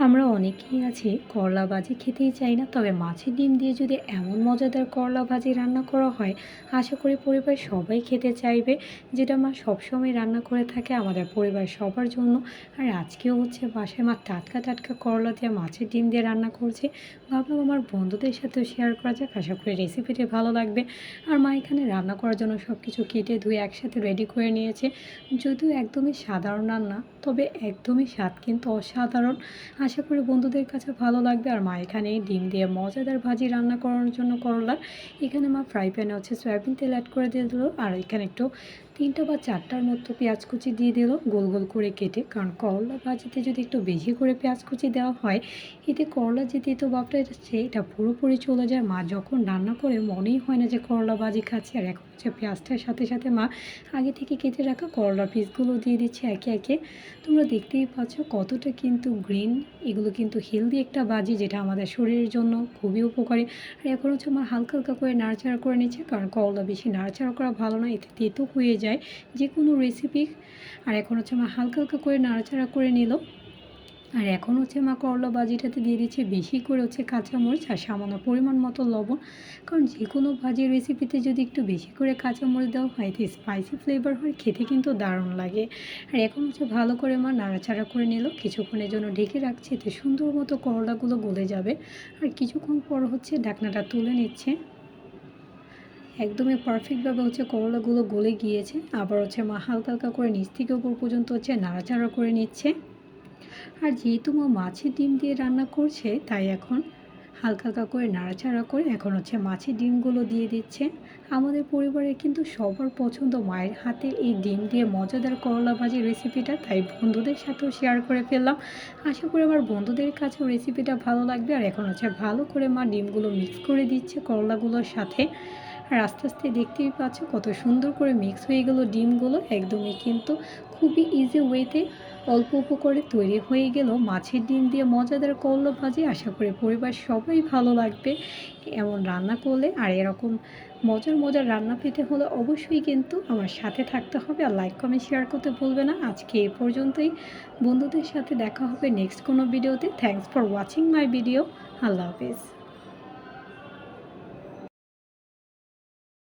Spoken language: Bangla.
আমরা অনেকেই আছি করলা ভাজি খেতেই চাই না, তবে মাছের ডিম দিয়ে যদি এমন মজাদার করলা ভাজি রান্না করা হয়, আশা করি পরিবার সবাই খেতে চাইবে। যেটা মা সবসময় রান্না করে থাকে আমাদের পরিবার সবার জন্য। আর আজকেও হচ্ছে বাসায় মা টাটকা টাটকা করলা দিয়ে মাছের ডিম দিয়ে রান্না করছে। ভাবলাম আমার বন্ধুদের সাথেও শেয়ার করা যাক, আশা করি রেসিপিটি ভালো লাগবে। আর মা এখানে রান্না করার জন্য সব কিছু কেটে ধুয়ে একসাথে রেডি করে নিয়েছে। যদিও একদমই সাধারণ রান্না, তবে একদমই স্বাদ কিন্তু অসাধারণ। আশা করি বন্ধুদের কাছে ভালো লাগবে। আর মা এখানে ডিম দিয়ে মজাদার ভাজি রান্না করার জন্য করলার এখানে মা ফ্রাই প্যানে হচ্ছে সয়াবিন তেল অ্যাড করে দিয়ে দিল। আর এখানে একটু 3টা বা 4টার মতো পেঁয়াজ কুচি দিয়ে দিল গোল গোল করে কেটে, কারণ করলা ভাজিতে যদি একটু বেশি করে পেঁয়াজ কুচি দেওয়া হয়, এতে করলা যে তেতো ভাবটা যাচ্ছে এটা পুরোপুরি চলে যায়। মা যখন রান্না করে মনেই হয় না যে করলা ভাজি খাচ্ছে। আর এখন হচ্ছে পেঁয়াজটার সাথে সাথে মা আগে থেকে কেটে রাখা করলার পিসগুলো দিয়ে দিচ্ছে একে একে। তোমরা দেখতেই পাচ্ছ কতটা কিন্তু গ্রিন। এগুলো কিন্তু হেলদি একটা ভাজি, যেটা আমাদের শরীরের জন্য খুবই উপকারী। আর এখন হচ্ছে মা হালকা হালকা করে নাড়াচাড়া করে নিচ্ছে, কারণ করলা বেশি নাড়াচাড়া করা ভালো না, এতে তেতো হয়ে যায় যে কোনো রেসিপি। আর এখন হচ্ছে মা হালকা হালকা করে নাড়াচাড়া করে নিল। আর এখন হচ্ছে মা করলা ভাজিটাতে দিয়ে দিচ্ছে বেশি করে হচ্ছে কাঁচামরিচ আর সামান্য পরিমাণ মতো লবণ, কারণ যে কোনো ভাজির রেসিপিতে যদি একটু বেশি করে কাঁচামরিচ দেওয়া হয় এতে স্পাইসি ফ্লেভার হয়, খেতে কিন্তু দারুণ লাগে। আর এখন হচ্ছে ভালো করে মা নাড়াচাড়া করে নিল, কিছুক্ষণের জন্য ঢেকে রাখছে, এতে সুন্দর মতো করলাগুলো গলে যাবে। আর কিছুক্ষণ পর হচ্ছে ঢাকনাটা তুলে নিচ্ছে। একদমই পারফেক্টভাবে হচ্ছে করলাগুলো গলে গিয়েছে। আবার হচ্ছে মা হালকা হালকা করে নিচ থেকে উপর পর্যন্ত হচ্ছে নাড়াচাড়া করে নিচ্ছে। আর যেহেতু মা মাছের ডিম দিয়ে রান্না করছে, তাই এখন হালকা হালকা করে নাড়াচাড়া করে এখন হচ্ছে মাছের ডিমগুলো দিয়ে দিচ্ছে। আমাদের পরিবারে কিন্তু সবার পছন্দ মায়ের হাতের এই ডিম দিয়ে মজাদার করলা ভাজির রেসিপিটা, তাই বন্ধুদের সাথেও শেয়ার করে ফেললাম। আশা করি আমার বন্ধুদের কাছেও রেসিপিটা ভালো লাগবে। আর এখন হচ্ছে ভালো করে মা ডিমগুলো মিক্স করে দিচ্ছে করলাগুলোর সাথে। আর আস্তে আস্তে দেখতেই পাচ্ছ কত সুন্দর করে মিক্স হয়ে গেল ডিমগুলো। একদমই কিন্তু খুবই ইজি ওয়েতে অল্প উপকরণে তৈরি হয়ে গেল মাছের ডিম দিয়ে মজাদার করলা ভাজি। আশা করি পরিবার সবাই ভালো লাগবে এমন রান্না করলে। আর এরকম মজার মজার রান্না পেতে হলে অবশ্যই কিন্তু আমার সাথে থাকতে হবে। আর লাইক কমেন্ট শেয়ার করতে ভুলবে না। আজকে এ পর্যন্তই। বন্ধুদের সাথে দেখা হবে নেক্সট কোনো ভিডিওতে। Thanks for watching my video. আল্লাহ হাফেজ।